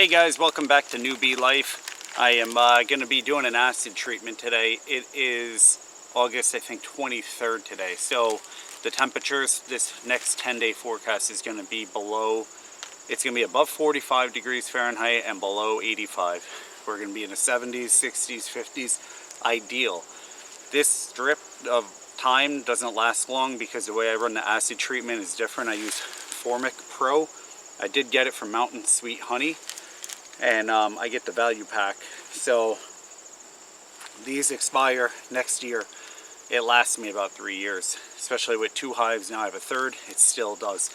Hey guys, welcome back to Newbie Life. I am going to be doing an acid treatment today. It is August, I think, 23rd today. So the temperatures, this next 10-day forecast is going to be below, it's going to be above 45 degrees Fahrenheit and below 85. We're going to be in the 70s, 60s, 50s, ideal. This strip of time doesn't last long because the way I run the acid treatment is different. I use Formic Pro. I did get it from Mountain Sweet Honey. And I get the value pack. So these expire next year. It lasts me about 3 years, especially with 2 hives. Now I have a third. It still does.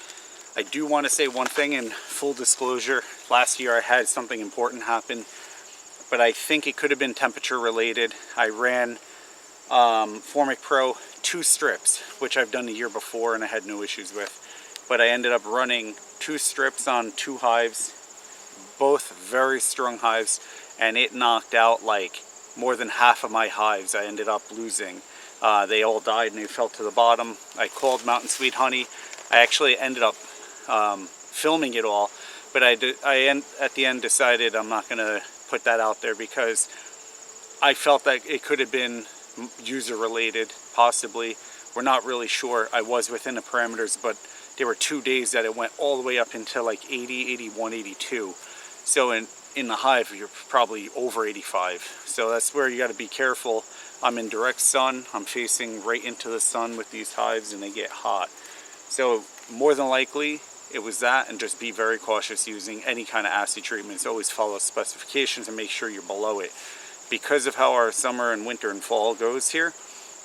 I do want to say one thing in full disclosure. Last year I had something important happen, but I think it could have been temperature related. I ran Formic Pro 2 strips, which I've done the year before and I had no issues with. But I ended up running 2 strips on 2 hives, both very strong hives, and it knocked out like more than half of my hives. I ended up losing. They all died and they fell to the bottom. I called Mountain Sweet Honey. I actually ended up filming it all, but at the end decided I'm not going to put that out there because I felt that it could have been user related, possibly. We're not really sure. I was within the parameters, but there were 2 days that it went all the way up until like 80, 81, 82. So in the hive, you're probably over 85. So that's where you got to be careful. I'm in direct sun. I'm facing right into the sun with these hives and they get hot. So more than likely, it was that, and just be very cautious using any kind of acid treatments. Always follow specifications and make sure you're below it. Because of how our summer and winter and fall goes here,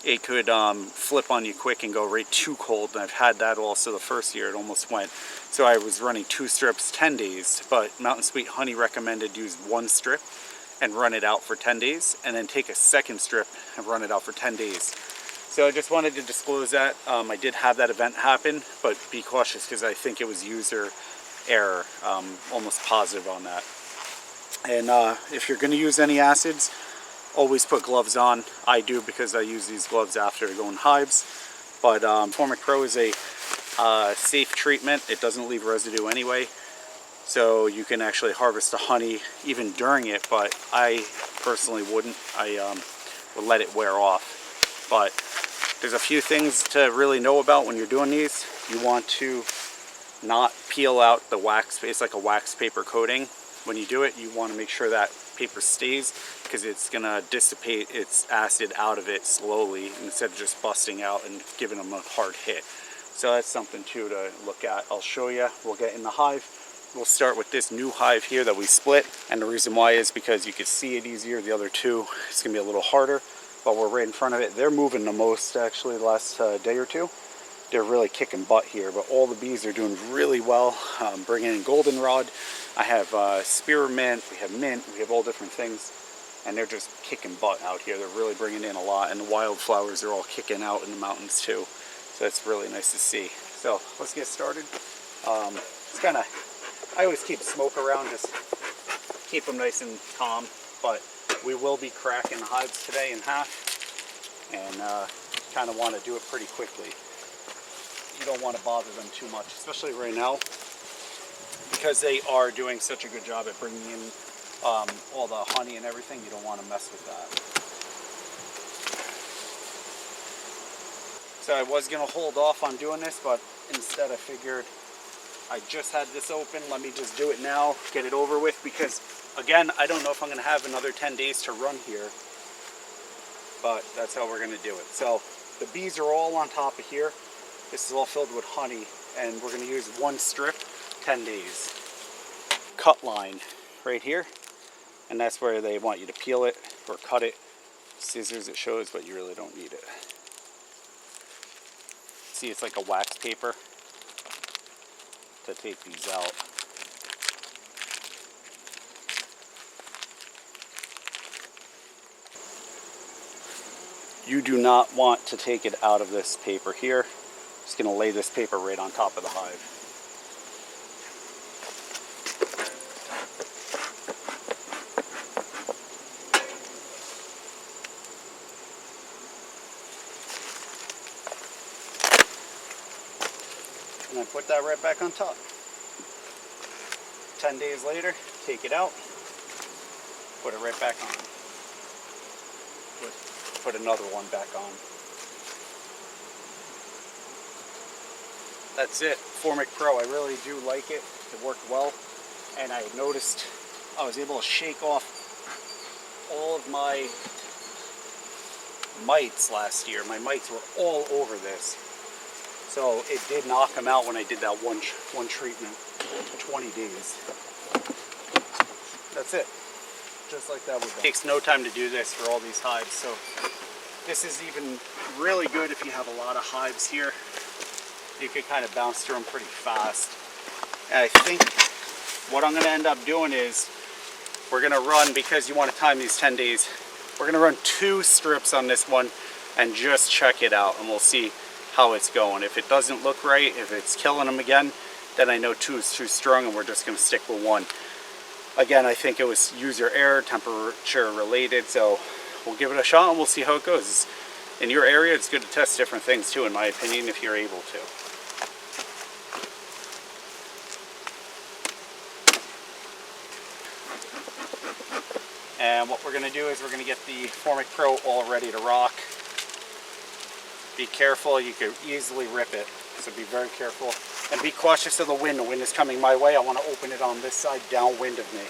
it could flip on you quick and go right too cold, and I've had that also the first year. It almost went. So I was running 2 strips 10 days, but Mountain Sweet Honey recommended use 1 strip and run it out for 10 days, and then take a second strip and run it out for 10 days. So I just wanted to disclose that. I did have that event happen, but be cautious because I think it was user error, almost positive on that. And if you're going to use any acids, always put gloves on. I do because I use these gloves after I go in hives. But Formic Pro is a safe treatment. It doesn't leave residue anyway. So you can actually harvest the honey even during it, but I personally wouldn't. I would let it wear off. But there's a few things to really know about when you're doing these. You want to not peel out the wax. It's like a wax paper coating. When you do it, you want to make sure that paper stays, because it's going to dissipate its acid out of it slowly instead of just busting out and giving them a hard hit. So that's something too to look at. I'll show you. We'll get in the hive. We'll start with this new hive here that we split, and the reason why is because you can see it easier. The other two, it's going to be a little harder, but we're right in front of it. They're moving the most actually the last day or two. They're really kicking butt here, but all the bees are doing really well. Bringing in goldenrod. I have spearmint, we have mint, we have all different things, and they're just kicking butt out here. They're really bringing in a lot, and the wildflowers are all kicking out in the mountains too. So it's really nice to see. So let's get started. It's kind of, I always keep smoke around, just keep them nice and calm, but we will be cracking the hives today in half, and kind of want to do it pretty quickly. You don't want to bother them too much, especially right now, because they are doing such a good job at bringing in all the honey and everything. You don't want to mess with that. So I was going to hold off on doing this, but instead I figured I just had this open. Let me just do it now, get it over with, because again, I don't know if I'm going to have another 10 days to run here, but that's how we're going to do it. So the bees are all on top of here. This is all filled with honey, and we're going to use 1 strip, 10 days. Cut line right here, and that's where they want you to peel it or cut it. Scissors it shows, but you really don't need it. See, it's like a wax paper to take these out. You do not want to take it out of this paper here. Just going to lay this paper right on top of the hive. And then put that right back on top. 10 days later, take it out, put it right back on. Put another one back on. That's it, Formic Pro. I really do like it. It worked well, and I noticed I was able to shake off all of my mites last year. My mites were all over this. So it did knock them out when I did that one treatment, 20 days. That's it. Just like that. It takes no time to do this for all these hives. So this is even really good if you have a lot of hives here. You can kind of bounce through them pretty fast. And I think what I'm going to end up doing is we're going to run, because you want to time these 10 days, we're going to run 2 strips on this one and just check it out, and we'll see how it's going. If it doesn't look right, if it's killing them again, then I know 2 is too strong and we're just going to stick with 1. Again, I think it was user error, temperature related, so we'll give it a shot and we'll see how it goes. In your area, it's good to test different things too, in my opinion, if you're able to. And what we're going to do is we're going to get the Formic Pro all ready to rock. Be careful, you could easily rip it, so be very careful. And be cautious of the wind. The wind is coming my way. I want to open it on this side, downwind of me.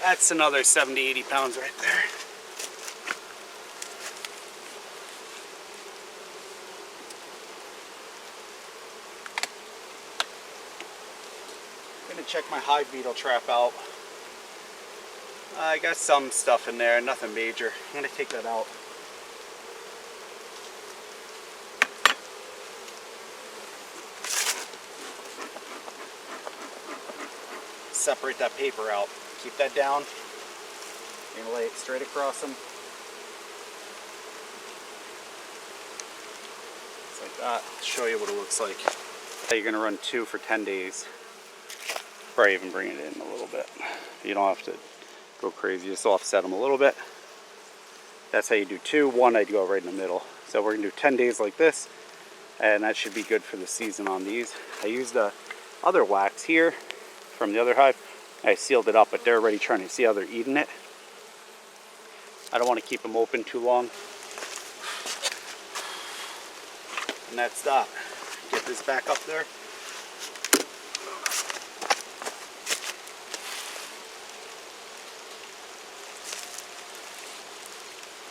That's another 70, 80 pounds right there. I'm gonna check my hive beetle trap out. I got some stuff in there, nothing major. I'm gonna take that out. Separate that paper out. Keep that down. You're gonna lay it straight across them. Just like that. I'll show you what it looks like. You're gonna run 2 for 10 days. Probably even bring it in a little bit. You don't have to go crazy, just offset them a little bit. That's how you do 2. 1, I'd go right in the middle. So we're gonna do 10 days like this, and that should be good for the season on these. I used the other wax here from the other hive. I sealed it up, but they're already trying to see how they're eating it. I don't want to keep them open too long. And that's that. Get this back up there.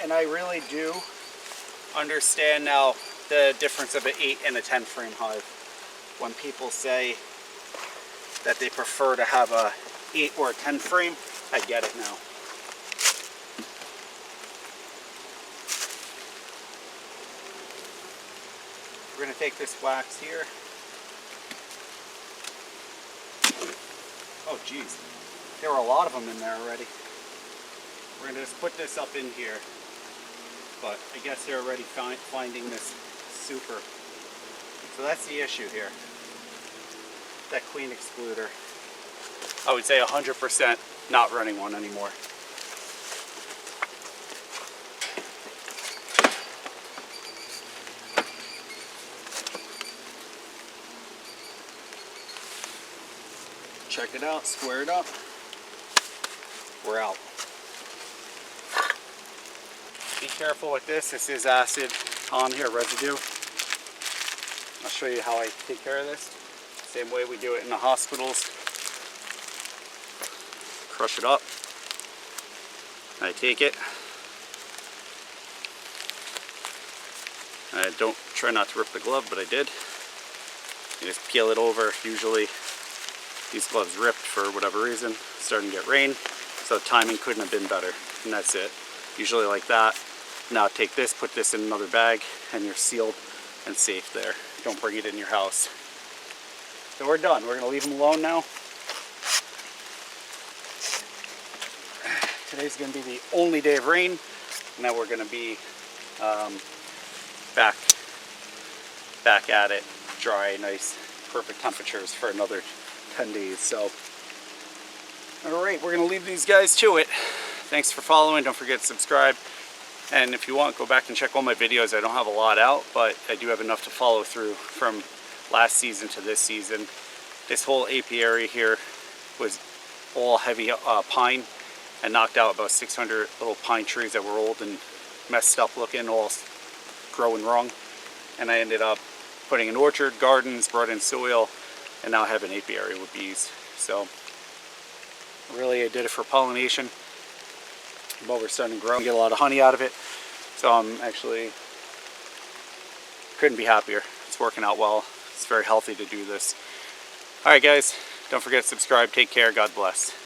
And I really do understand now the difference of an 8 and a 10 frame hive. When people say that they prefer to have a 8 or a 10 frame, I get it now. We're going to take this wax here. Oh geez, there were a lot of them in there already. We're going to just put this up in here. But I guess they're already finding this super. So that's the issue here. That queen excluder. I would say 100% not running one anymore. Check it out, square it up. We're out. Be careful with this. This is acid on here, residue. I'll show you how I take care of this. Same way we do it in the hospitals. Crush it up. I take it. I don't try not to rip the glove, but I did. You just peel it over. Usually these gloves ripped for whatever reason. It's starting to get rain, so timing couldn't have been better. And that's it. Usually like that. Now take this, put this in another bag, and you're sealed and safe there. Don't bring it in your house. So we're done. We're going to leave them alone now. Today's going to be the only day of rain. Now we're going to be back at it. Dry, nice, perfect temperatures for another 10 days. So, all right, we're going to leave these guys to it. Thanks for following. Don't forget to subscribe. And if you want, go back and check all my videos. I don't have a lot out, but I do have enough to follow through from last season to this season. This whole apiary here was all heavy pine, and knocked out about 600 little pine trees that were old and messed up looking, all growing wrong. And I ended up putting an orchard, gardens, brought in soil, and now I have an apiary with bees. So really I did it for pollination. But we're starting to grow and get a lot of honey out of it. So I'm actually couldn't be happier. It's working out well. It's very healthy to do this. Alright guys, don't forget to subscribe. Take care. God bless.